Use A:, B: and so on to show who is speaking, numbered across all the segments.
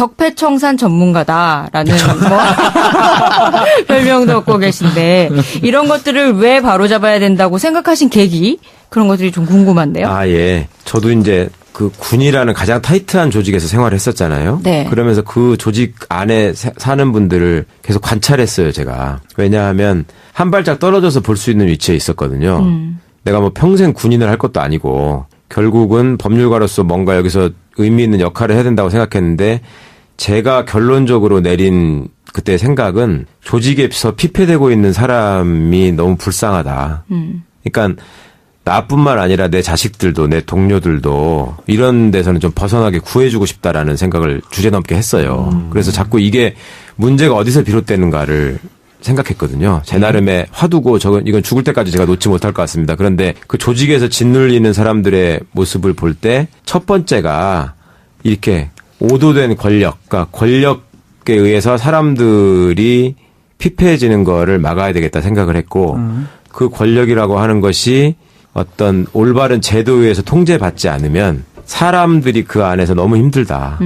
A: 적폐청산 전문가다라는 별명도 얻고 계신데 이런 것들을 왜 바로잡아야 된다고 생각하신 계기 그런 것들이 좀 궁금한데요.
B: 아, 예. 저도 이제 그 군이라는 가장 타이트한 조직에서 생활을 했었잖아요.
A: 네.
B: 그러면서 그 조직 안에 사는 분들을 계속 관찰했어요, 제가. 왜냐하면 한 발짝 떨어져서 볼 수 있는 위치에 있었거든요. 내가 뭐 평생 군인을 할 것도 아니고 결국은 법률가로서 뭔가 여기서 의미 있는 역할을 해야 된다고 생각했는데 제가 결론적으로 내린 그때 생각은 조직에서 피폐되고 있는 사람이 너무 불쌍하다. 그러니까 나뿐만 아니라 내 자식들도 내 동료들도 이런 데서는 좀 벗어나게 구해주고 싶다라는 생각을 주제넘게 했어요. 그래서 자꾸 이게 문제가 어디서 비롯되는가를 생각했거든요. 제 나름의 화두고 이건 죽을 때까지 제가 놓지 못할 것 같습니다. 그런데 그 조직에서 짓눌리는 사람들의 모습을 볼 때 첫 번째가 이렇게 오도된 권력, 그러니까 권력에 의해서 사람들이 피폐해지는 거를 막아야 되겠다 생각을 했고 그 권력이라고 하는 것이 어떤 올바른 제도에 의해서 통제받지 않으면 사람들이 그 안에서 너무 힘들다.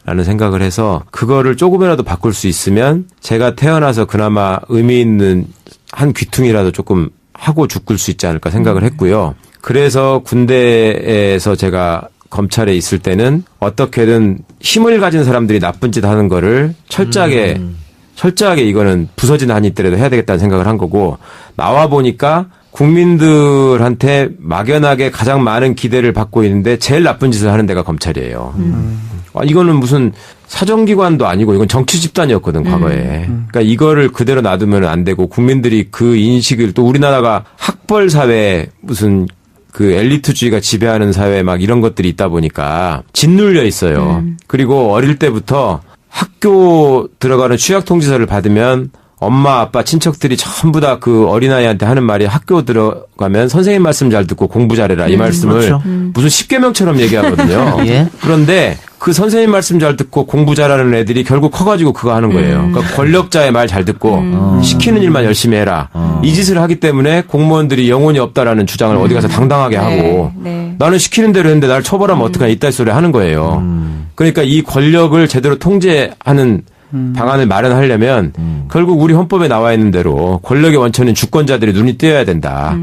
B: 라는 생각을 해서 그거를 조금이라도 바꿀 수 있으면 제가 태어나서 그나마 의미 있는 한 귀퉁이라도 조금 하고 죽을 수 있지 않을까 생각을 했고요. 그래서 군대에서 제가 검찰에 있을 때는 어떻게든 힘을 가진 사람들이 나쁜 짓 하는 거를 철저하게 이거는 부서지는 한이 있더라도 해야 되겠다는 생각을 한 거고 나와 보니까 국민들한테 막연하게 가장 많은 기대를 받고 있는데 제일 나쁜 짓을 하는 데가 검찰이에요. 이거는 무슨 사정기관도 아니고 이건 정치 집단이었거든, 과거에. 그러니까 이거를 그대로 놔두면 안 되고 국민들이 그 인식을 또 우리나라가 학벌 사회 무슨 그 엘리트주의가 지배하는 사회 막 이런 것들이 있다 보니까 짓눌려 있어요. 그리고 어릴 때부터 학교 들어가는 취약통지서를 받으면 엄마, 아빠, 친척들이 전부 다 그 어린아이한테 하는 말이 학교 들어가면 선생님 말씀 잘 듣고 공부 잘해라. 이 말씀을
C: 그렇죠.
B: 무슨 십계명처럼 얘기하거든요.
C: 예.
B: 그런데 그 선생님 말씀 잘 듣고 공부 잘하는 애들이 결국 커가지고 그거 하는 거예요. 그러니까 권력자의 말 잘 듣고 시키는 일만 열심히 해라. 이 짓을 하기 때문에 공무원들이 영혼이 없다라는 주장을 어디 가서 당당하게 하고
A: 네.
B: 나는 시키는 대로 했는데 날 처벌하면 어떡하냐 이따위 소리 하는 거예요. 그러니까 이 권력을 제대로 통제하는 방안을 마련하려면 결국 우리 헌법에 나와 있는 대로 권력의 원천인 주권자들이 눈이 띄어야 된다.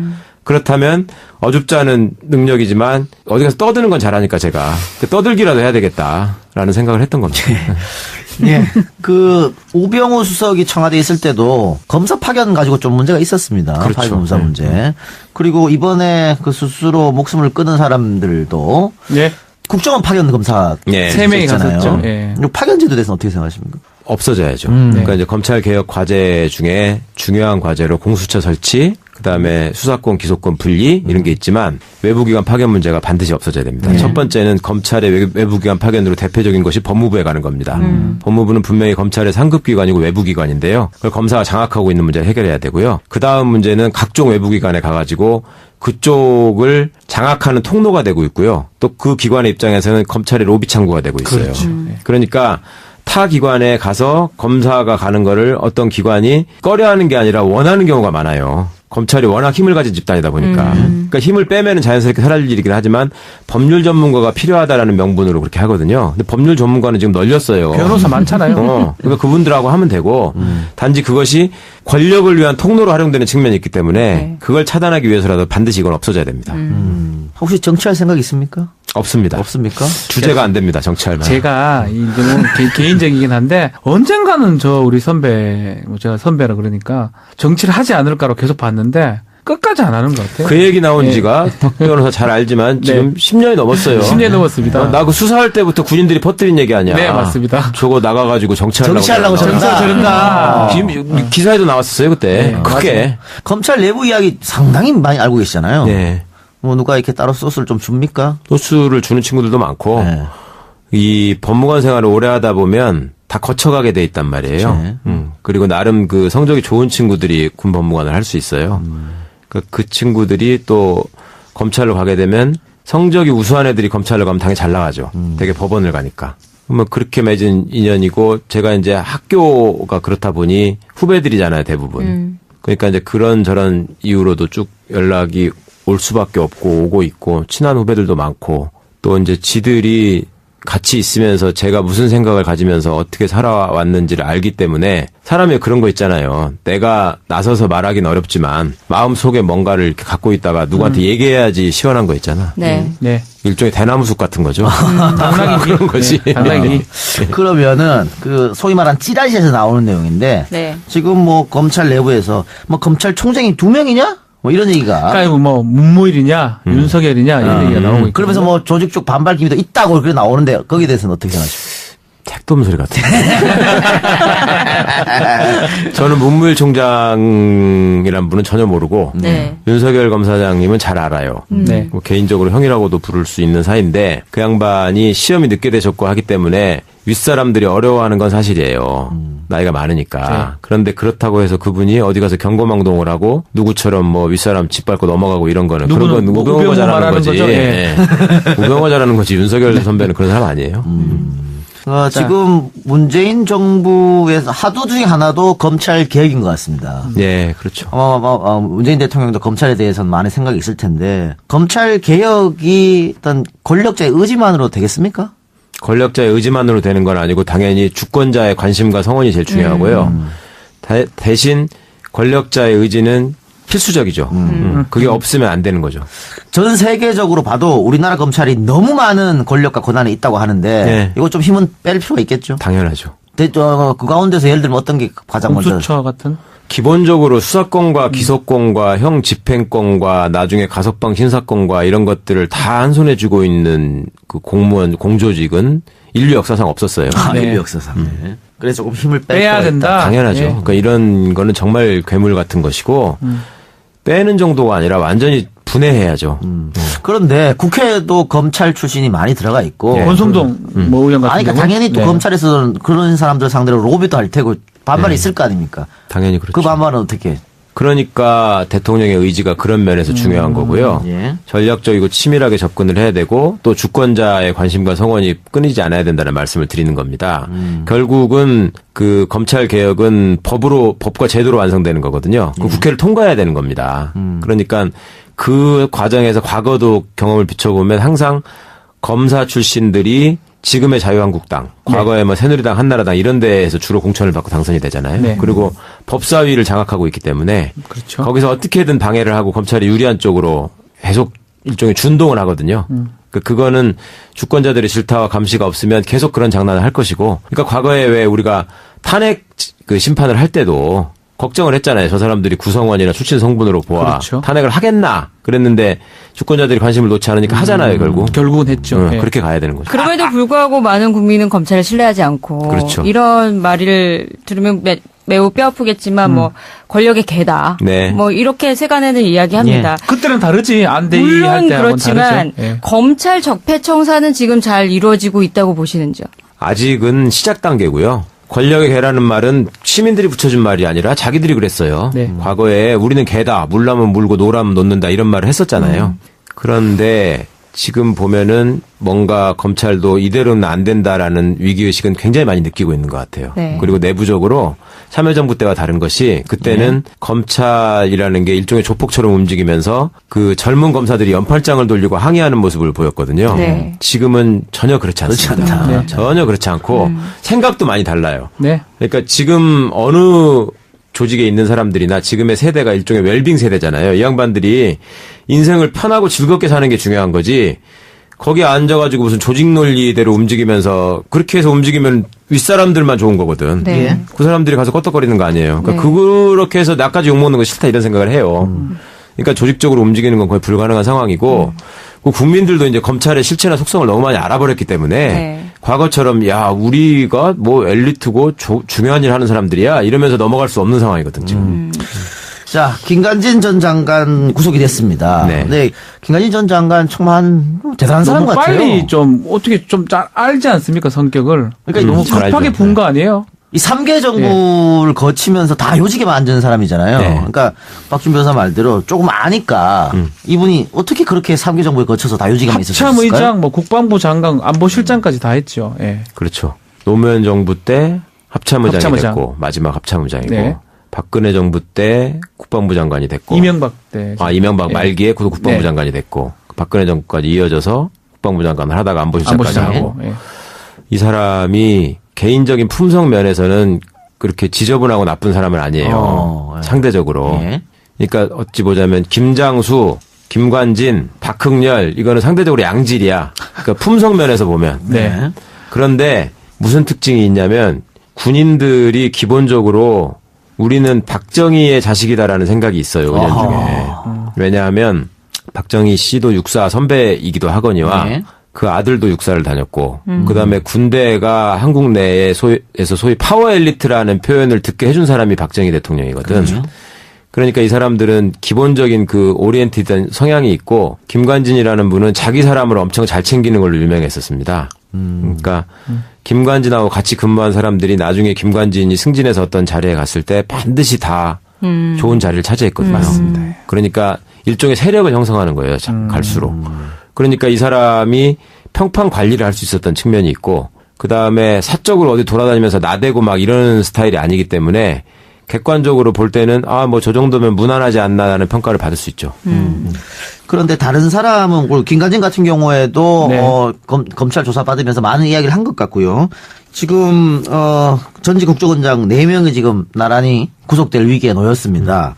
B: 그렇다면 어줍지 않은 능력이지만 어디 가서 떠드는 건 잘하니까 제가 떠들기라도 해야 되겠다라는 생각을 했던 겁니다.
C: 네. 그 우병우 수석이 청와대에 있을 때도 검사 파견 가지고 좀 문제가 있었습니다.
B: 그렇죠.
C: 파견 검사 문제. 그리고 이번에 그 스스로 목숨을 끊은 사람들도
D: 네.
C: 국정원 파견 검사
B: 네.
D: 3명이
C: 있잖아요.
D: 갔었죠. 예.
C: 파견제도에 대해서는 어떻게 생각하십니까?
B: 없어져야죠. 그러니까 이제 검찰 개혁 과제 중에 중요한 과제로 공수처 설치, 그다음에 수사권 기소권 분리 이런 게 있지만 외부기관 파견 문제가 반드시 없어져야 됩니다. 첫 번째는 검찰의 외부기관 파견으로 대표적인 것이 법무부에 가는 겁니다. 법무부는 분명히 검찰의 상급기관이고 외부기관인데요. 그걸 검사가 장악하고 있는 문제를 해결해야 되고요. 그다음 문제는 각종 외부기관에 가가지고 그쪽을 장악하는 통로가 되고 있고요. 또 그 기관의 입장에서는 검찰의 로비 창구가 되고 있어요.
D: 그렇죠.
B: 그러니까 타 기관에 가서 검사가 가는 거를 어떤 기관이 꺼려하는 게 아니라 원하는 경우가 많아요. 검찰이 워낙 힘을 가진 집단이다 보니까. 그러니까 힘을 빼면은 자연스럽게 사라질 일이긴 하지만 법률 전문가가 필요하다라는 명분으로 그렇게 하거든요. 근데 법률 전문가는 지금 널렸어요.
D: 변호사 많잖아요.
B: 그러니까 그분들하고 하면 되고 단지 그것이 권력을 위한 통로로 활용되는 측면이 있기 때문에
A: 네.
B: 그걸 차단하기 위해서라도 반드시 이건 없어져야 됩니다.
C: 혹시 정치할 생각 있습니까?
B: 없습니다.
C: 없습니까?
B: 주제가 안 됩니다. 정치할 만.
D: 제가 이제 뭐 개인적이긴 한데 언젠가는 저 우리 선배, 뭐 제가 선배라 그러니까 정치를 하지 않을까로 계속 봤는데 끝까지 안 하는 것 같아요.
B: 그 얘기 나온
D: 예.
B: 지가 박 변호사 잘 알지만 지금 10년이 넘었어요.
D: 10년 넘었습니다.
B: 나 그 수사할 때부터 군인들이 퍼뜨린 얘기 아니야.
D: 네, 맞습니다.
B: 저거 나가가지고 정치하려고
C: 정치하려고
D: 저런다.
B: 기사에도 나왔었어요 그때.
D: 네,
B: 크게.
C: 검찰 내부 이야기 상당히 많이 알고 계시잖아요.
B: 네.
C: 뭐 누가 이렇게 따로 소스를 좀 줍니까?
B: 소스를 주는 친구들도 많고
C: 네.
B: 이 법무관 생활을 오래 하다 보면 다 거쳐가게 돼 있단 말이에요.
C: 그렇죠.
B: 그리고 나름 그 성적이 좋은 친구들이 군 법무관을 할 수 있어요. 그 친구들이 또 검찰로 가게 되면 성적이 우수한 애들이 검찰로 가면 당연히 잘 나가죠. 되게 법원을 가니까. 뭐 그렇게 맺은 인연이고 제가 이제 학교가 그렇다 보니 후배들이잖아요 대부분. 그러니까 이제 그런 저런 이유로도 쭉 연락이 올 수밖에 없고 오고 있고 친한 후배들도 많고 또 이제 지들이 같이 있으면서 제가 무슨 생각을 가지면서 어떻게 살아왔는지를 알기 때문에 사람이 그런 거 있잖아요. 내가 나서서 말하기는 어렵지만 마음속에 뭔가를 이렇게 갖고 있다가 누구한테 얘기해야지 시원한 거 있잖아.
A: 네.
D: 네.
B: 일종의 대나무숲 같은 거죠.
D: 당나귀
B: 그런 거지.
D: 네, 당나귀.
C: 그러면은 그 소위 말한 찌라시에서 나오는 내용인데
A: 네.
C: 지금 뭐 검찰 내부에서 뭐 검찰총장이 2명이냐? 뭐 이런 얘기가.
D: 그러니까 뭐 문무일이냐 윤석열이냐 이런 얘기가 나오고 있고.
C: 그러면서 뭐 조직 쪽 반발 기미도 있다고 그렇게 나오는데 거기에 대해서는 어떻게 생각하십니까?
B: 택도음 소리 같아. 저는 문무일 총장이란 분은 전혀 모르고
A: 네.
B: 윤석열 검사장님은 잘 알아요.
D: 네.
B: 뭐 개인적으로 형이라고도 부를 수 있는 사이인데 그 양반이 시험이 늦게 되셨고 하기 때문에 윗사람들이 어려워하는 건 사실이에요. 나이가 많으니까.
D: 네.
B: 그런데 그렇다고 해서 그분이 어디 가서 경고망동을 하고 누구처럼 뭐 윗사람 짓밟고 넘어가고 이런 거는 그런 건
D: 뭐
B: 우병우가 잘하는
D: 말하는
B: 거지.
D: 거죠? 예.
B: 우병우가 잘하는 거지. 윤석열 선배는 그런 사람 아니에요.
C: 지금 문재인 정부에서 하도 중에 하나도 검찰 개혁인 것 같습니다.
B: 예, 그렇죠.
C: 문재인 대통령도 검찰에 대해서는 많은 생각이 있을 텐데 검찰 개혁이 어떤 권력자의 의지만으로 되겠습니까?
B: 권력자의 의지만으로 되는 건 아니고 당연히 주권자의 관심과 성원이 제일 중요하고요. 대신 권력자의 의지는 필수적이죠. 그게 없으면 안 되는 거죠.
C: 전 세계적으로 봐도 우리나라 검찰이 너무 많은 권력과 권한이 있다고 하는데
B: 네.
C: 이거 좀 힘은 뺄 필요가 있겠죠.
B: 당연하죠.
C: 그 가운데서 예를 들면 어떤 게 가장 먼저
D: 공수처 같은.
B: 기본적으로 수사권과 기소권과 형 집행권과 나중에 가석방 신사권과 이런 것들을 다 한 손에 쥐고 있는 그 공무원 공조직은 인류 역사상 없었어요.
D: 네.
C: 인류 역사상. 네. 그래서 조금 힘을
D: 빼야 된다.
B: 당연하죠.
D: 예.
B: 그러니까 이런 거는 정말 괴물 같은 것이고 빼는 정도가 아니라 완전히 분해해야죠.
C: 그런데 국회도 검찰 출신이 많이 들어가 있고
B: 예.
D: 권성동 뭐 의원 같은
C: 아니, 그러니까
D: 경우.
C: 당연히 또
D: 네.
C: 검찰에서는 그런 사람들 상대로 로비도 할 테고 반발이 있을 거 아닙니까?
B: 당연히 그렇죠.
C: 그 반발은 어떻게?
B: 그러니까 대통령의 의지가 그런 면에서 중요한 거고요.
C: 예.
B: 전략적이고 치밀하게 접근을 해야 되고 또 주권자의 관심과 성원이 끊이지 않아야 된다는 말씀을 드리는 겁니다. 결국은 그 검찰 개혁은 법과 제도로 완성되는 거거든요. 그 국회를 통과해야 되는 겁니다. 그러니까 그 과정에서 과거도 경험을 비춰보면 항상 검사 출신들이 지금의 자유한국당, 과거에 뭐 새누리당, 한나라당 이런 데에서 주로 공천을 받고 당선이 되잖아요.
D: 네.
B: 그리고 법사위를 장악하고 있기 때문에
D: 그렇죠.
B: 거기서 어떻게든 방해를 하고 검찰이 유리한 쪽으로 계속 일종의 준동을 하거든요. 그거는 주권자들의 질타와 감시가 없으면 계속 그런 장난을 할 것이고, 그러니까 과거에 왜 우리가 탄핵 그 심판을 할 때도 걱정을 했잖아요. 저 사람들이 구성원이나 출신 성분으로 보아
D: 그렇죠.
B: 탄핵을 하겠나 그랬는데 주권자들이 관심을 놓지 않으니까 하잖아요. 결국은
D: 했죠. 예.
B: 그렇게 가야 되는 거죠.
A: 그럼에도 불구하고 많은 국민은 검찰을 신뢰하지 않고
B: 그렇죠.
A: 이런 말을 들으면 매우 뼈아프겠지만 뭐 권력의 개다.
B: 네.
A: 뭐 이렇게 세간에는 이야기합니다.
D: 그때는 다르지. 안대희 할
A: 물론
D: 때하고는
A: 그렇지만
D: 다르죠. 예.
A: 검찰 적폐청산은 지금 잘 이루어지고 있다고 보시는지요?
B: 아직은 시작 단계고요. 권력의 개라는 말은 시민들이 붙여준 말이 아니라 자기들이 그랬어요.
D: 네.
B: 과거에 우리는 개다. 물라면 물고 노라면 놓는다. 이런 말을 했었잖아요. 그런데 지금 보면은 뭔가 검찰도 이대로는 안 된다라는 위기의식은 굉장히 많이 느끼고 있는 것 같아요.
A: 네.
B: 그리고 내부적으로 참여정부 때와 다른 것이 그때는 검찰이라는 게 일종의 조폭처럼 움직이면서 그 젊은 검사들이 연팔짱을 돌리고 항의하는 모습을 보였거든요.
A: 네.
B: 지금은 전혀 그렇지 않습니다.
C: 그렇지 않다.
D: 네.
B: 전혀 그렇지 않고 생각도 많이 달라요.
D: 네.
B: 그러니까 지금 어느 조직에 있는 사람들이나 지금의 세대가 일종의 웰빙 세대잖아요. 이 양반들이 인생을 편하고 즐겁게 사는 게 중요한 거지. 거기에 앉아가지고 무슨 조직 논리대로 움직이면서 그렇게 해서 움직이면 윗사람들만 좋은 거거든.
A: 네.
C: 예.
B: 그 사람들이 가서 껐덕거리는 거 아니에요. 그러니까
A: 네.
B: 그렇게 해서 나까지 욕먹는 거 싫다 이런 생각을 해요. 그러니까 조직적으로 움직이는 건 거의 불가능한 상황이고 그 국민들도 이제 검찰의 실체나 속성을 너무 많이 알아버렸기 때문에
A: 네.
B: 과거처럼 야 우리가 뭐 엘리트고 중요한 일 하는 사람들이야 이러면서 넘어갈 수 없는 상황이거든 지금.
C: 자, 김관진 전 장관 구속이 됐습니다.
B: 네.
C: 네. 김관진 전 장관 정말 대단한 사람
D: 너무
C: 같아요.
D: 빨리 좀 어떻게 좀 잘 알지 않습니까 성격을.
C: 그러니까
D: 너무
B: 잘
D: 급하게
B: 알죠.
D: 분 거 아니에요?
C: 이 3개 정부를 거치면서 다 요직에만 앉은 사람이잖아요.
B: 네.
C: 그러니까 박준 변호사 말대로 조금 아니까 이분이 어떻게 그렇게 3개 정부에 거쳐서 다 요직에만 있었을까요?
D: 합참의장, 뭐 국방부 장관, 안보실장까지 다 했죠. 예.
B: 그렇죠. 노무현 정부 때 합참의장이
D: 합참의장.
B: 됐고 마지막 합참의장이고
D: 네.
B: 박근혜 정부 때 국방부 장관이 됐고
D: 이명박 때.
B: 이명박
D: 예.
B: 말기에 국방부
D: 네.
B: 장관이 됐고 박근혜 정부까지 이어져서 국방부 장관을 하다가 안보실장까지
D: 안보실장
B: 하고
D: 하고. 예.
B: 이 사람이 개인적인 품성 면에서는 그렇게 지저분하고 나쁜 사람은 아니에요. 상대적으로.
C: 예.
B: 그러니까 어찌 보자면 김장수, 김관진, 박흥렬 이거는 상대적으로 양질이야. 그러니까 품성 면에서 보면.
D: 네.
B: 그런데 무슨 특징이 있냐면 군인들이 기본적으로 우리는 박정희의 자식이다라는 생각이 있어요. 은연중에. 왜냐하면 박정희 씨도 육사 선배이기도 하거니와
C: 네.
B: 그 아들도 육사를 다녔고 그다음에 군대가 한국 내에서 소위 파워 엘리트라는 표현을 듣게 해준 사람이 박정희 대통령이거든.
C: 그렇죠.
B: 그러니까 이 사람들은 기본적인 그 오리엔티드한 성향이 있고 김관진이라는 분은 자기 사람을 엄청 잘 챙기는 걸로 유명했었습니다. 그러니까 김관진하고 같이 근무한 사람들이 나중에 김관진이 승진해서 어떤 자리에 갔을 때 반드시 다 좋은 자리를 차지했거든요.
D: 맞습니다.
B: 그러니까 일종의 세력을 형성하는 거예요. 갈수록. 그러니까 이 사람이 평판 관리를 할 수 있었던 측면이 있고 그다음에 사적으로 어디 돌아다니면서 나대고 막 이러는 스타일이 아니기 때문에 객관적으로 볼 때는 뭐 저 정도면 무난하지 않나라는 평가를 받을 수 있죠.
C: 그런데 다른 사람은 김관진 같은 경우에도
D: 네.
C: 검찰 조사 받으면서 많은 이야기를 한 것 같고요. 지금 전직 국정원장 4명이 지금 나란히 구속될 위기에 놓였습니다.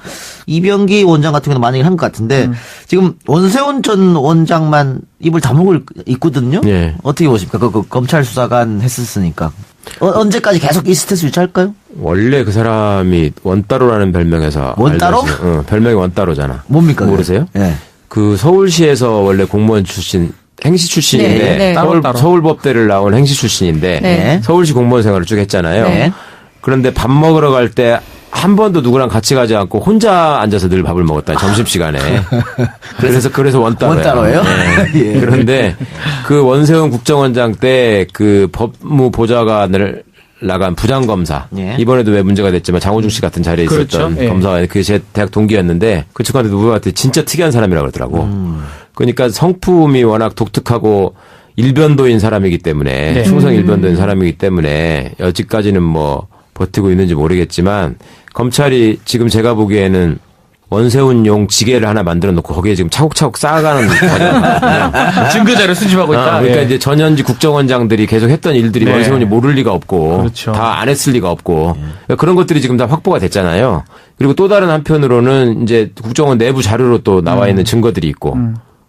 C: 이병기 원장 같은 경우도 많은 얘기를 한 것 같은데 지금 원세훈 전 원장만 입을 다물고 있거든요.
B: 네.
C: 어떻게 보십니까? 그 검찰 수사관 했었으니까. 언제까지 계속 이 스트레스 유지할까요?
B: 원래 그 사람이 원따로라는 별명에서
C: 원따로?
B: 별명이 원따로잖아.
C: 뭡니까?
B: 모르세요?
C: 예.
B: 그 서울시에서 원래 공무원 출신 행시 출신인데
A: 네, 네.
D: 따로.
B: 서울법대를 나온 행시 출신인데
A: 네.
B: 서울시 공무원 생활을 쭉 했잖아요.
C: 네.
B: 그런데 밥 먹으러 갈 때 한 번도 누구랑 같이 가지 않고 혼자 앉아서 늘 밥을 먹었다. 점심시간에. 그래서 원따로예요.
C: 원따로예요?
B: 네.
C: 예.
B: 그런데 그 원세훈 국정원장 때 그 법무보좌관을 나간 부장검사.
C: 예.
B: 이번에도 왜 문제가 됐지만 장호중 씨 같은 자리에
D: 그렇죠.
B: 있었던
D: 예.
B: 검사가 그 제 대학 동기였는데 그 친구한테 누구한테 진짜 특이한 사람이라고 그러더라고. 그러니까 성품이 워낙 독특하고 일변도인 사람이기 때문에
D: 네.
B: 충성 일변도인 사람이기 때문에 여지까지는 뭐 버티고 있는지 모르겠지만 검찰이 지금 제가 보기에는 원세훈용 지게를 하나 만들어 놓고 거기에 지금 차곡차곡 쌓아가는 과정이거든요.
D: 증거 자료 수집하고 있다.
B: 그러니까
D: 예.
B: 이제 전현직 국정원장들이 계속 했던 일들이
D: 네.
B: 원세훈이 모를 리가 없고
D: 그렇죠.
B: 다 안 했을 리가 없고 그러니까 그런 것들이 지금 다 확보가 됐잖아요. 그리고 또 다른 한편으로는 이제 국정원 내부 자료로 또 나와 있는 증거들이 있고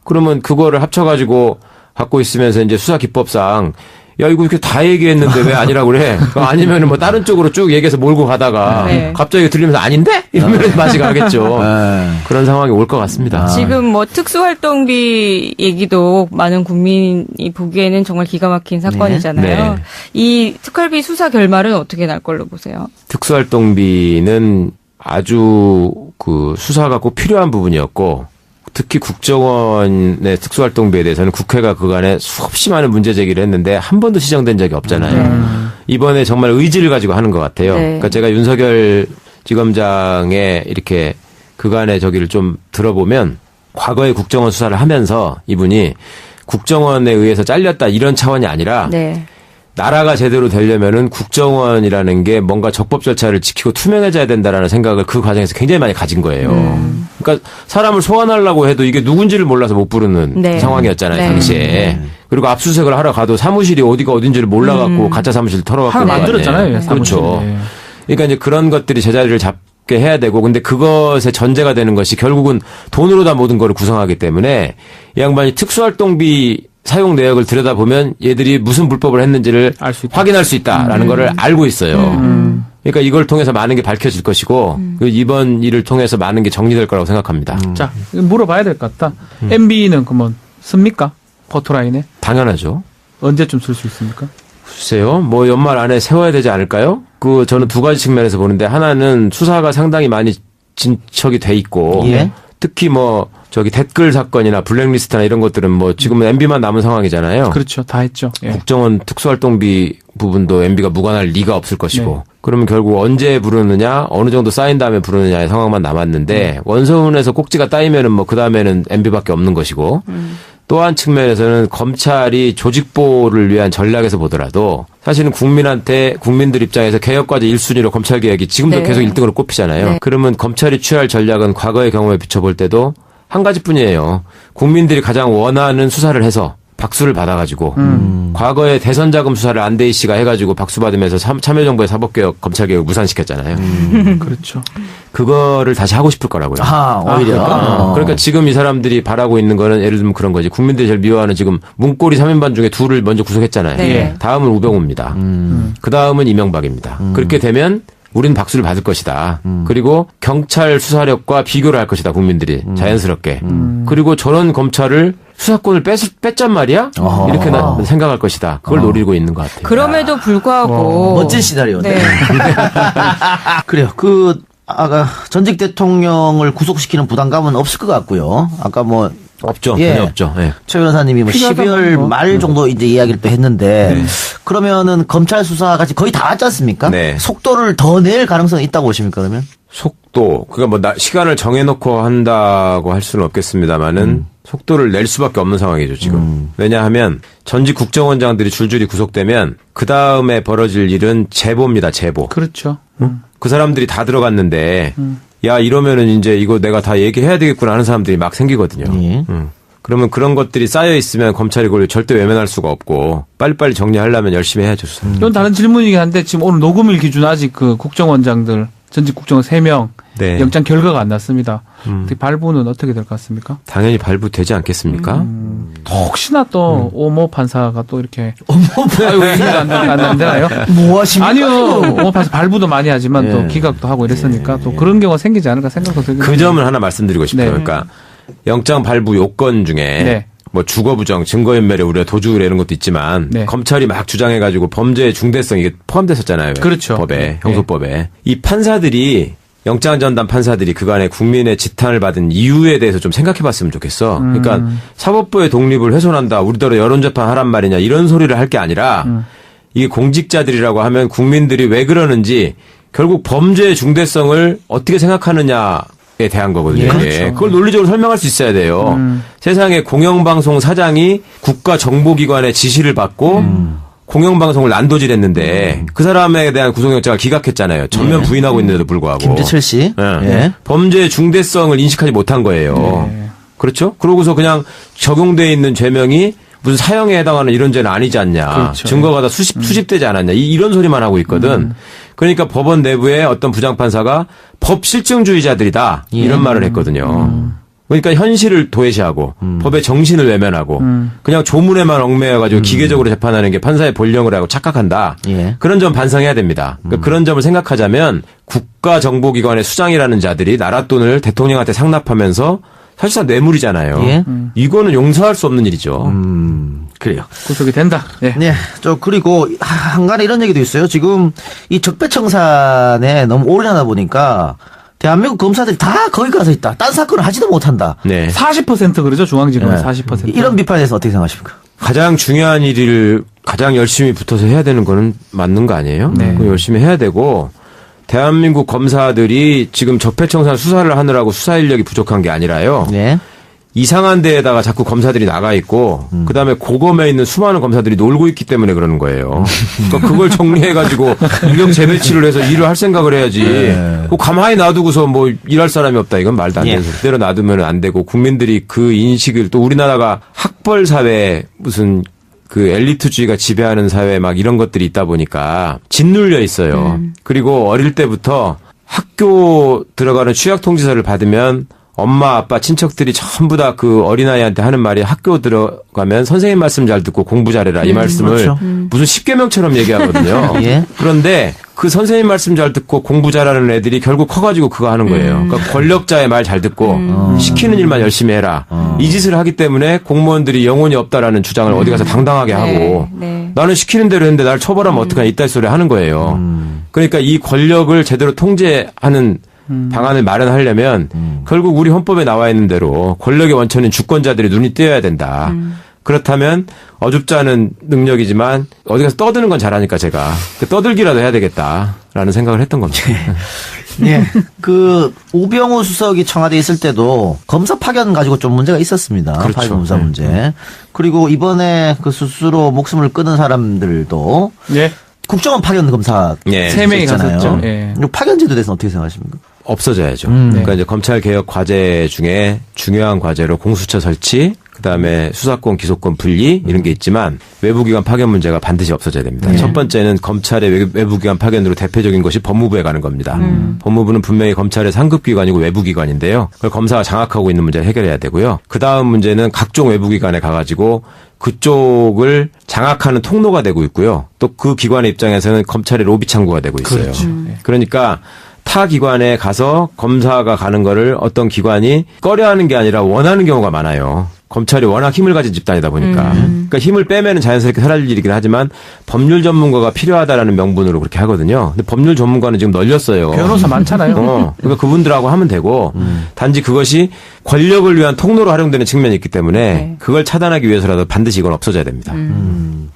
B: 그러면 그거를 합쳐가지고 갖고 있으면서 이제 수사 기법상 야 이거 이렇게 다 얘기했는데 왜 아니라고 그래? 아니면은 뭐 다른 쪽으로 쭉 얘기해서 몰고 가다가
A: 네.
B: 갑자기 들리면서 아닌데? 이러면 맛이 가겠죠.
C: 네.
B: 그런 상황이 올 것 같습니다.
A: 지금 뭐 특수활동비 얘기도 많은 국민이 보기에는 정말 기가 막힌 사건이잖아요.
B: 네.
A: 이 특활비 수사 결말은 어떻게 날 걸로 보세요?
B: 특수활동비는 아주 그 수사가 꼭 필요한 부분이었고 특히 국정원의 특수활동비에 대해서는 국회가 그간에 수없이 많은 문제 제기를 했는데 한 번도 시정된 적이 없잖아요. 이번에 정말 의지를 가지고 하는 것 같아요.
A: 네.
B: 그러니까 제가 윤석열 지검장의 이렇게 그간의 저기를 좀 들어보면 과거에 국정원 수사를 하면서 이분이 국정원에 의해서 잘렸다 이런 차원이 아니라
A: 네.
B: 나라가 제대로 되려면은 국정원이라는 게 뭔가 적법 절차를 지키고 투명해져야 된다라는 생각을 그 과정에서 굉장히 많이 가진 거예요. 그러니까 사람을 소환하려고 해도 이게 누군지를 몰라서 못 부르는
A: 네.
B: 상황이었잖아요,
A: 네.
B: 당시에. 그리고 압수수색을 하러 가도 사무실이 어디가 어딘지를 몰라갖고 가짜 사무실 털어갖고
D: 하나
B: 온 거
D: 만들었잖아요.
B: 아니에요.
D: 사무실.
B: 그렇죠.
D: 네.
B: 그러니까 이제 그런 것들이 제자리를 잡게 해야 되고, 근데 그것의 전제가 되는 것이 결국은 돈으로 다 모든 거를 구성하기 때문에 이 양반이 특수활동비 사용 내역을 들여다보면 얘들이 무슨 불법을 했는지를
D: 알수 있다.
B: 확인할 수 있다라는 거를 알고 있어요. 그러니까 이걸 통해서 많은 게 밝혀질 것이고 그리고 이번 일을 통해서 많은 게 정리될 거라고 생각합니다.
D: 자, 이거 물어봐야 될 것 같다. MB는 그러면 씁니까? 포토라인에?
B: 당연하죠.
D: 언제쯤 쓸 수 있습니까?
B: 글쎄요. 뭐 연말 안에 세워야 되지 않을까요? 저는 두 가지 측면에서 보는데 하나는 수사가 상당히 많이 진척이 돼 있고
C: 예.
B: 특히 뭐 댓글 사건이나 블랙리스트나 이런 것들은 뭐 지금은 MB만 남은 상황이잖아요.
D: 그렇죠. 다 했죠. 예.
B: 국정원 특수활동비 부분도 MB가 무관할 리가 없을 것이고
D: 네.
B: 그러면 결국 언제 부르느냐 어느 정도 쌓인 다음에 부르느냐의 상황만 남았는데 원서훈에서 꼭지가 따이면은 뭐 그 다음에는 MB밖에 없는 것이고 또 한 측면에서는 검찰이 조직보를 위한 전략에서 보더라도 사실은 국민들 입장에서 개혁과제 1순위로 검찰개혁이 지금도
A: 네.
B: 계속 1등으로 꼽히잖아요.
A: 네.
B: 그러면 검찰이 취할 전략은 과거의 경험에 비춰볼 때도 한 가지뿐이에요. 국민들이 가장 원하는 수사를 해서 박수를 받아가지고 과거에 대선 자금 수사를 안대희 씨가 해가지고 박수 받으면서 참여정부의 사법개혁 검찰개혁 무산시켰잖아요.
D: 그렇죠.
B: 그거를 다시 하고 싶을 거라고요.
C: 오히려.
B: 그러니까 지금 이 사람들이 바라고 있는 거는 예를 들면 그런 거지. 국민들이 제일 미워하는 지금 문고리 3인반 중에 둘을 먼저 구속했잖아요.
A: 네.
B: 다음은 우병우입니다. 그 다음은 이명박입니다. 그렇게 되면 우리는 박수를 받을 것이다. 그리고 경찰 수사력과 비교를 할 것이다. 국민들이 자연스럽게. 그리고 저런 검찰을 수사권을 뺐단 말이야? 이렇게 생각할 것이다. 그걸 노리고 있는 것 같아요.
A: 그럼에도 불구하고
C: 멋진 시나리오네.
A: 네.
C: 그래요. 아까 전직 대통령을 구속시키는 부담감은 없을 것 같고요. 아까 뭐
B: 없죠.
C: 예.
B: 전혀 없죠. 예.
C: 최 변호사님이 뭐
D: 필요하다고
C: 12월
D: 뭐.
C: 말 정도 이제 이야기를 또 했는데 그러면은 검찰 수사가 지금 거의 다 왔지 않습니까?
B: 네.
C: 속도를 더 낼 가능성이 있다고 보십니까 그러면?
B: 속도, 그러니까 뭐 시간을 정해놓고 한다고 할 수는 없겠습니다만은 속도를 낼 수밖에 없는 상황이죠 지금. 왜냐하면 전직 국정원장들이 줄줄이 구속되면 그 다음에 벌어질 일은 제보입니다. 제보.
D: 그렇죠.
B: 그 사람들이 다 들어갔는데 야 이러면은 이제 이거 내가 다 얘기해야 되겠구나 하는 사람들이 막 생기거든요.
C: 예.
B: 그러면 그런 것들이 쌓여 있으면 검찰이 그걸 절대 외면할 수가 없고 빨리빨리 정리하려면 열심히 해야죠. 수사.
D: 이건 다른 질문이긴 한데 지금 오늘 녹음일 기준 아직 그 국정원장들 전직 국정원 3명
B: 네.
D: 영장 결과가 안 났습니다. 발부는 어떻게 될 것 같습니까?
B: 당연히 발부되지 않겠습니까?
D: 혹시나 또 오모 판사가 또 이렇게 아이고 이해가 안 되나요?
C: 뭐 하십니까?
D: 아니요. 오모 판사 발부도 많이 하지만
C: 예.
D: 또 기각도 하고 이랬으니까 또 그런 경우가 생기지 않을까 생각도 들거든요.
B: 그 점을 하나 말씀드리고 싶어요.
D: 네.
B: 그러니까 영장 발부 요건 중에
D: 네.
B: 뭐 주거부정, 증거인멸에 우리가 도주의뢰 이런 것도 있지만
D: 네.
B: 검찰이 막 주장해가지고 범죄의 중대성 이게 포함됐었잖아요.
D: 그렇죠.
B: 법에,
D: 네.
B: 형소법에. 이 판사들이 영장 전담 판사들이 그간에 국민의 지탄을 받은 이유에 대해서 좀 생각해봤으면 좋겠어. 그러니까 사법부의 독립을 훼손한다. 우리대로 여론재판 하란 말이냐 이런 소리를 할 게 아니라 이게 공직자들이라고 하면 국민들이 왜 그러는지 결국 범죄의 중대성을 어떻게 생각하느냐에 대한 거거든요.
C: 예,
B: 이게.
C: 그렇죠.
B: 그걸 논리적으로 설명할 수 있어야 돼요. 세상에 공영방송 사장이 국가정보기관의 지시를 받고 공영방송을 난도질했는데 그 사람에 대한 구속영장을 기각했잖아요. 전면 부인하고 있는데도 불구하고.
C: 김재철 씨.
B: 예.
C: 예.
B: 범죄의 중대성을 인식하지 못한 거예요. 그렇죠? 그러고서 그냥 적용돼 있는 죄명이 무슨 사형에 해당하는 이런 죄는 아니지 않냐.
D: 그렇죠.
B: 증거가 다 수집되지 않았냐. 이런 소리만 하고 있거든. 그러니까 법원 내부에 어떤 부장판사가 법 실증주의자들이다.
C: 예.
B: 이런 말을 했거든요. 그러니까 현실을 도외시하고 법의 정신을 외면하고 그냥 조문에만 얽매여가지고 기계적으로 재판하는 게 판사의 본령을 하고 착각한다.
C: 예.
B: 그런 점 반성해야 됩니다. 그러니까 그런 점을 생각하자면 국가정보기관의 수장이라는 자들이 나라 돈을 대통령한테 상납하면서 사실상 뇌물이잖아요.
C: 예.
B: 이거는 용서할 수 없는 일이죠.
C: 그래요.
D: 구속이 된다. 예.
C: 네. 그리고 한간에 이런 얘기도 있어요. 지금 이 적폐청산에 너무 오래 하다 보니까 대한민국 검사들이 다 거기 가서 있다. 딴 사건을 하지도 못한다.
B: 네.
D: 40% 그러죠. 중앙지검은
C: 네.
D: 40%.
C: 이런 비판에 대해서 어떻게 생각하십니까?
B: 가장 중요한 일을 가장 열심히 붙어서 해야 되는 거는 맞는 거 아니에요?
D: 네.
B: 그거 열심히 해야 되고 대한민국 검사들이 지금 적폐청산 수사를 하느라고 수사 인력이 부족한 게 아니라요.
C: 네.
B: 이상한 데에다가 자꾸 검사들이 나가 있고 그다음에 고검에 있는 수많은 검사들이 놀고 있기 때문에 그러는 거예요. 그러니까 그걸 정리해가지고 인력 재배치를 해서 일을 할 생각을 해야지. 그거 가만히 놔두고서 뭐 일할 사람이 없다. 이건 말도 안 되는 소리. 그대로 놔두면 안 되고 국민들이 그 인식을 또 우리나라가 학벌 사회 무슨 그 엘리트주의가 지배하는 사회 막 이런 것들이 있다 보니까 짓눌려 있어요. 그리고 어릴 때부터 학교 들어가는 취약통지서를 받으면 엄마, 아빠, 친척들이 전부 다 그 어린아이한테 하는 말이 학교 들어가면 선생님 말씀 잘 듣고 공부 잘해라. 이 말씀을
C: 그렇죠.
B: 무슨 십계명처럼 얘기하거든요.
C: 예.
B: 그런데 그 선생님 말씀 잘 듣고 공부 잘하는 애들이 결국 커가지고 그거 하는 거예요. 그러니까 권력자의 말 잘 듣고 시키는 일만 열심히 해라. 이 짓을 하기 때문에 공무원들이 영혼이 없다라는 주장을 어디 가서 당당하게 하고
A: 네.
B: 나는 시키는 대로 했는데 날 처벌하면 어떡하냐 이따 소리 하는 거예요. 그러니까 이 권력을 제대로 통제하는 방안을 마련하려면 결국 우리 헌법에 나와 있는 대로 권력의 원천인 주권자들이 눈이 뜨여야 된다. 그렇다면 어줍지 않은 능력이지만 어디 가서 떠드는 건 잘하니까 제가 떠들기라도 해야 되겠다라는 생각을 했던 겁니다.
C: 네. 그 우병우 수석이 청와대에 있을 때도 검사 파견 가지고 좀 문제가 있었습니다.
B: 그렇죠.
C: 파견 검사 문제. 그리고 이번에 그 스스로 목숨을 끊은 사람들도
D: 예.
C: 국정원 파견 검사
B: 예.
D: 3명이
C: 있잖아요.
D: 갔었죠. 예.
C: 이 파견제도에 대해서는 어떻게 생각하십니까?
B: 없어져야죠. 그러니까 이제 검찰 개혁 과제 중에 중요한 과제로 공수처 설치, 그다음에 수사권, 기소권 분리 이런 게 있지만 외부기관 파견 문제가 반드시 없어져야 됩니다. 첫 번째는 검찰의 외부기관 파견으로 대표적인 것이 법무부에 가는 겁니다. 법무부는 분명히 검찰의 상급기관이고 외부기관인데요. 그걸 검사가 장악하고 있는 문제를 해결해야 되고요. 그다음 문제는 각종 외부기관에 가가지고 그쪽을 장악하는 통로가 되고 있고요. 또 그 기관의 입장에서는 검찰의 로비 창구가 되고 있어요.
D: 그렇죠.
B: 그러니까 타 기관에 가서 검사가 가는 거를 어떤 기관이 꺼려하는 게 아니라 원하는 경우가 많아요. 검찰이 워낙 힘을 가진 집단이다 보니까. 그러니까 힘을 빼면은 자연스럽게 사라질 일이긴 하지만 법률 전문가가 필요하다라는 명분으로 그렇게 하거든요. 근데 법률 전문가는 지금 널렸어요.
D: 변호사 많잖아요.
B: 그러니까 그분들하고 하면 되고 단지 그것이 권력을 위한 통로로 활용되는 측면이 있기 때문에
A: 네.
B: 그걸 차단하기 위해서라도 반드시 이건 없어져야 됩니다.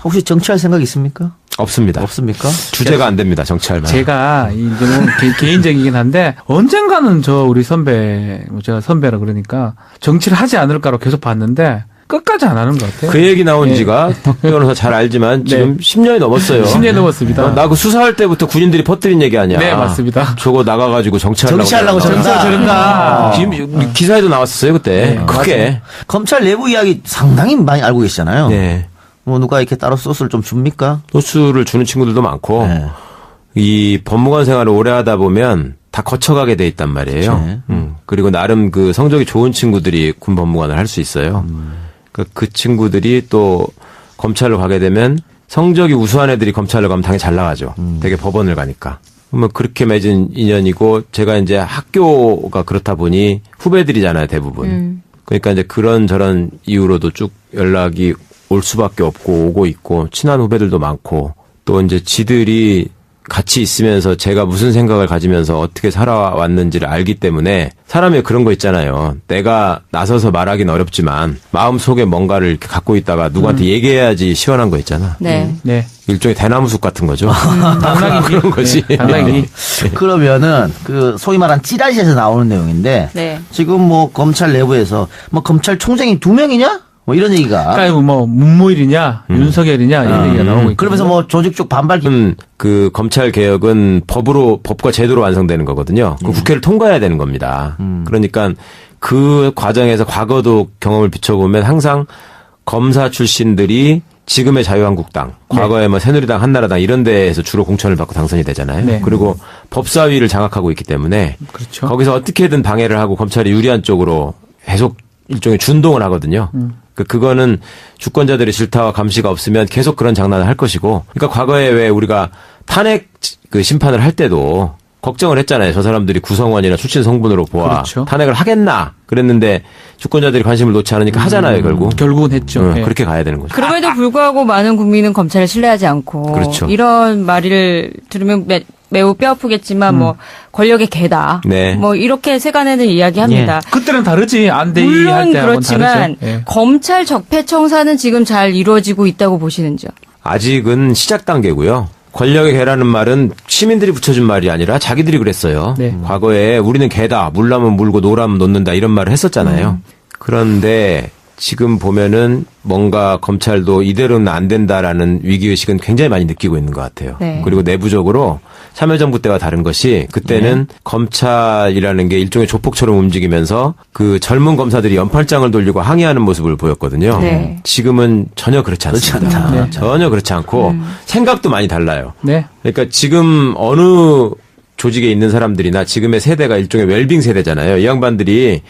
C: 혹시 정치할 생각 있습니까?
B: 없습니다.
C: 없습니까?
B: 주제가 안 됩니다. 정치할만.
D: 제가 이제 뭐 개인적이긴 한데 언젠가는 우리 선배, 제가 선배라 그러니까 정치를 하지 않을까로 계속 봤는데 끝까지 안 하는 것 같아요.
B: 그 얘기 나온
D: 예.
B: 지가 박 변호사 잘 알지만 지금 10년이 넘었어요.
D: 10년 넘었습니다.
B: 나 그 수사할 때부터 군인들이 퍼뜨린 얘기 아니야.
D: 네, 맞습니다.
B: 저거 나가가지고 정치하려고.
C: 정치하려고
D: 저런다.
B: 기사에도 나왔었어요 그때.
D: 네,
B: 크게.
C: 검찰 내부 이야기 상당히 많이 알고 계시잖아요.
B: 네.
C: 뭐 누가 이렇게 따로 소스를 좀 줍니까?
B: 소스를 주는 친구들도 많고
C: 네.
B: 이 법무관 생활을 오래 하다 보면 다 거쳐가게 돼 있단 말이에요.
C: 그렇죠.
B: 그리고 나름 그 성적이 좋은 친구들이 군 법무관을 할 수 있어요. 그 친구들이 또 검찰로 가게 되면 성적이 우수한 애들이 검찰로 가면 당연히 잘 나가죠. 되게 법원을 가니까. 뭐 그렇게 맺은 인연이고 제가 이제 학교가 그렇다 보니 후배들이잖아요 대부분. 그러니까 이제 그런 저런 이유로도 쭉 연락이 올 수밖에 없고 오고 있고 친한 후배들도 많고 또 이제 지들이 같이 있으면서 제가 무슨 생각을 가지면서 어떻게 살아왔는지를 알기 때문에 사람이 그런 거 있잖아요. 내가 나서서 말하기는 어렵지만 마음속에 뭔가를 이렇게 갖고 있다가 누구한테 얘기해야지 시원한 거 있잖아.
A: 네.
D: 네.
B: 일종의 대나무숲 같은 거죠.
D: 당나귀
B: 그런 거지.
D: 네, 당나귀.
C: 그러면은 그 소위 말한 찌라시에서 나오는 내용인데
A: 네.
C: 지금 뭐 검찰 내부에서 뭐 검찰총장이 2명이냐? 뭐 이런 얘기가.
D: 그러니까 뭐 문무일이냐 윤석열이냐 이런 얘기가 나오고 있고.
C: 그러면서 뭐 조직 쪽 반발
B: 그 검찰 개혁은 법과 제도로 완성되는 거거든요. 그 국회를 통과해야 되는 겁니다. 그러니까 그 과정에서 과거도 경험을 비춰보면 항상 검사 출신들이 지금의 자유한국당, 과거에 뭐 새누리당, 한나라당 이런 데에서 주로 공천을 받고 당선이 되잖아요.
D: 네.
B: 그리고 법사위를 장악하고 있기 때문에
D: 그렇죠.
B: 거기서 어떻게든 방해를 하고 검찰이 유리한 쪽으로 계속 일종의 준동을 하거든요. 그거는 주권자들의 질타와 감시가 없으면 계속 그런 장난을 할 것이고, 그러니까 과거에 왜 우리가 탄핵 그 심판을 할 때도 걱정을 했잖아요. 저 사람들이 구성원이나 출신 성분으로 보아
D: 그렇죠.
B: 탄핵을 하겠나 그랬는데 주권자들이 관심을 놓지 않으니까 하잖아요.
D: 결국은 했죠. 네.
B: 그렇게 가야 되는 거죠.
A: 그럼에도 불구하고 많은 국민은 검찰을 신뢰하지 않고
B: 그렇죠.
A: 이런 말을 들으면 매우 뼈아프겠지만 뭐 권력의 개다.
B: 네.
A: 뭐 이렇게 세간에는 이야기합니다.
D: 그때는 다르지. 안대희 할
A: 물론
D: 때하고는
A: 그렇지만
D: 다르죠. 예.
A: 검찰 적폐청산은 지금 잘 이루어지고 있다고 보시는지요?
B: 아직은 시작 단계고요. 권력의 개라는 말은 시민들이 붙여준 말이 아니라 자기들이 그랬어요.
D: 네.
B: 과거에 우리는 개다. 물라면 물고 노라면 놓는다. 이런 말을 했었잖아요. 그런데 지금 보면은 뭔가 검찰도 이대로는 안 된다라는 위기의식은 굉장히 많이 느끼고 있는 것 같아요.
A: 네.
B: 그리고 내부적으로 참여정부 때와 다른 것이 그때는 검찰이라는 게 일종의 조폭처럼 움직이면서 그 젊은 검사들이 연팔짱을 돌리고 항의하는 모습을 보였거든요.
A: 네.
B: 지금은 전혀 그렇지 않습니다.
C: 않다.
D: 네.
B: 전혀 그렇지 않고 생각도 많이 달라요.
D: 네.
B: 그러니까 지금 어느 조직에 있는 사람들이나 지금의 세대가 일종의 웰빙 세대잖아요. 이 양반들이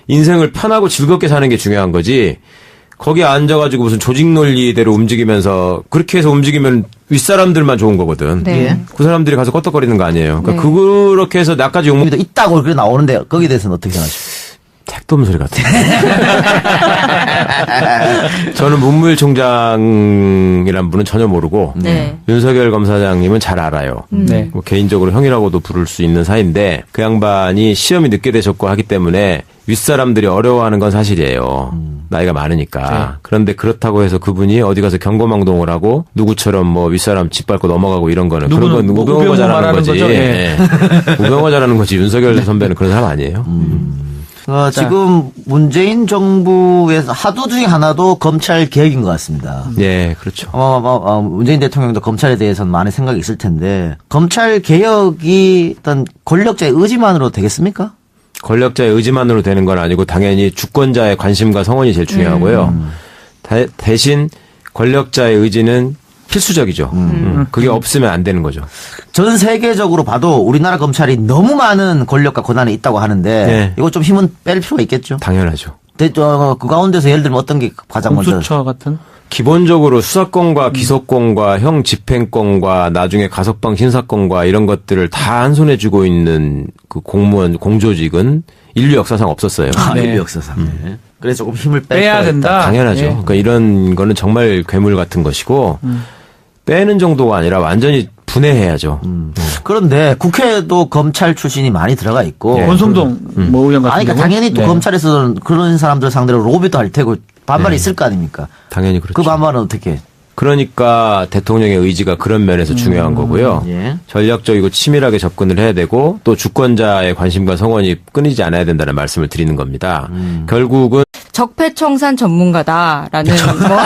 B: 인생을 편하고 즐겁게 사는 게 중요한 거지. 거기에 앉아가지고 무슨 조직 논리대로 움직이면서 그렇게 해서 움직이면 윗사람들만 좋은 거거든.
A: 네.
C: 예.
B: 그 사람들이 가서 껐덕거리는 거 아니에요. 그러니까
A: 네.
B: 그렇게 해서 나까지 욕먹
C: 여기도 있다고 그렇게 나오는데 거기에 대해서는 어떻게 생각하십니까?
B: 택도 없는 소리 같아요. 저는 문무일 총장이란 분은 전혀 모르고
A: 네.
B: 윤석열 검사장님은 잘 알아요.
D: 네.
B: 뭐 개인적으로 형이라고도 부를 수 있는 사이인데 그 양반이 시험이 늦게 되셨고 하기 때문에 윗사람들이 어려워하는 건 사실이에요. 나이가 많으니까.
D: 네.
B: 그런데 그렇다고 해서 그분이 어디 가서 경거망동을 하고 누구처럼 뭐 윗사람 짓밟고 넘어가고 이런 거는 그런 건
D: 누구는
B: 우병우가
D: 우병우
B: 잘하는
D: 말하는
B: 거지.
D: 거죠? 예.
B: 우병우가 잘하는 거지. 윤석열 선배는 그런 사람 아니에요.
C: 지금 문재인 정부에서 하도 중에 하나도 검찰 개혁인 것 같습니다.
B: 예, 그렇죠.
C: 문재인 대통령도 검찰에 대해서는 많은 생각이 있을 텐데 검찰 개혁이 어떤 권력자의 의지만으로 되겠습니까?
B: 권력자의 의지만으로 되는 건 아니고 당연히 주권자의 관심과 성원이 제일 중요하고요. 대신 권력자의 의지는 필수적이죠. 그게 없으면 안 되는 거죠.
C: 전 세계적으로 봐도 우리나라 검찰이 너무 많은 권력과 권한이 있다고 하는데
B: 네.
C: 이거 좀 힘은 뺄 필요가 있겠죠.
B: 당연하죠.
C: 그 가운데서 예를 들면 어떤 게 가장 먼저
D: 공수처 같은?
B: 기본적으로 수사권과 기소권과 형 집행권과 나중에 가석방 신사권과 이런 것들을 다 한 손에 쥐고 있는 그 공무원 공조직은 인류 역사상 없었어요.
D: 네.
C: 인류 역사상. 네. 그래서 조금 힘을 뺄
D: 빼야
C: 필요가 있다.
D: 된다.
B: 당연하죠.
D: 예.
B: 그러니까 이런 거는 정말 괴물 같은 것이고 빼는 정도가 아니라 완전히 분해해야죠.
C: 그런데 국회도 검찰 출신이 많이 들어가 있고.
B: 예.
D: 권성동 뭐 의원 같은
C: 아니, 그러니까
D: 경우.
C: 당연히 또
D: 네.
C: 검찰에서는 그런 사람들 상대로 로비도 할 테고 반발이 있을 거 아닙니까?
B: 당연히 그렇죠.
C: 그 반발은 어떻게?
B: 그러니까 대통령의 의지가 그런 면에서 중요한 거고요.
C: 예.
B: 전략적이고 치밀하게 접근을 해야 되고 또 주권자의 관심과 성원이 끊이지 않아야 된다는 말씀을 드리는 겁니다. 결국은
A: 적폐청산 전문가다라는 뭐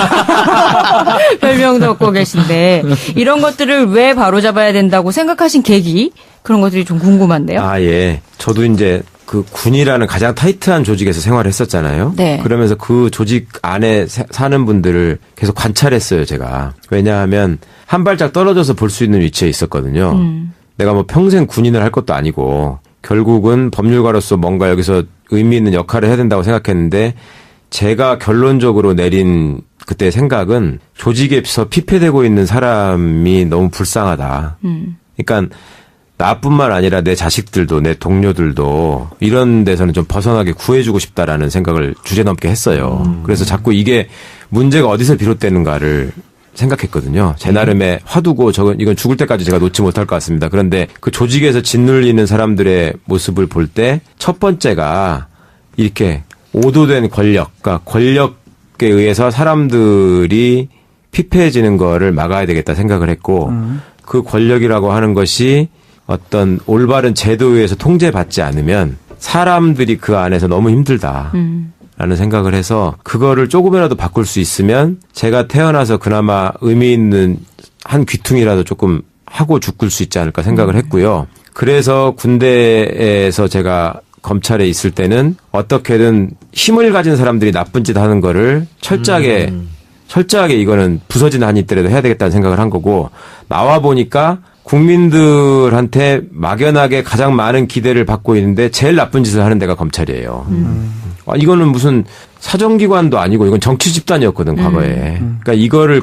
A: 별명도 얻고 계신데 이런 것들을 왜 바로잡아야 된다고 생각하신 계기 그런 것들이 좀 궁금한데요.
B: 예. 저도 이제 그 군이라는 가장 타이트한 조직에서 생활을 했었잖아요.
A: 네.
B: 그러면서 그 조직 안에 사는 분들을 계속 관찰했어요, 제가. 왜냐하면 한 발짝 떨어져서 볼 수 있는 위치에 있었거든요. 내가 뭐 평생 군인을 할 것도 아니고 결국은 법률가로서 뭔가 여기서 의미 있는 역할을 해야 된다고 생각했는데 제가 결론적으로 내린 그때 생각은 조직에서 피폐되고 있는 사람이 너무 불쌍하다. 그러니까 나뿐만 아니라 내 자식들도 내 동료들도 이런 데서는 좀 벗어나게 구해주고 싶다라는 생각을 주제넘게 했어요. 그래서 자꾸 이게 문제가 어디서 비롯되는가를 생각했거든요. 제 나름의 화두고 이건 죽을 때까지 제가 놓지 못할 것 같습니다. 그런데 그 조직에서 짓눌리는 사람들의 모습을 볼 때 첫 번째가 이렇게 오도된 권력, 그러니까 권력에 의해서 사람들이 피폐해지는 거를 막아야 되겠다 생각을 했고 그 권력이라고 하는 것이 어떤 올바른 제도에 의해서 통제받지 않으면 사람들이 그 안에서 너무 힘들다. 라는 생각을 해서 그거를 조금이라도 바꿀 수 있으면 제가 태어나서 그나마 의미 있는 한 귀퉁이라도 조금 하고 죽을 수 있지 않을까 생각을 했고요. 그래서 군대에서 제가 검찰에 있을 때는 어떻게든 힘을 가진 사람들이 나쁜 짓 하는 거를 철저하게 이거는 부서지는 한이 있더라도 해야 되겠다는 생각을 한 거고 나와 보니까 국민들한테 막연하게 가장 많은 기대를 받고 있는데 제일 나쁜 짓을 하는 데가 검찰이에요. 이거는 무슨 사정기관도 아니고 이건 정치 집단이었거든, 과거에. 그러니까 이거를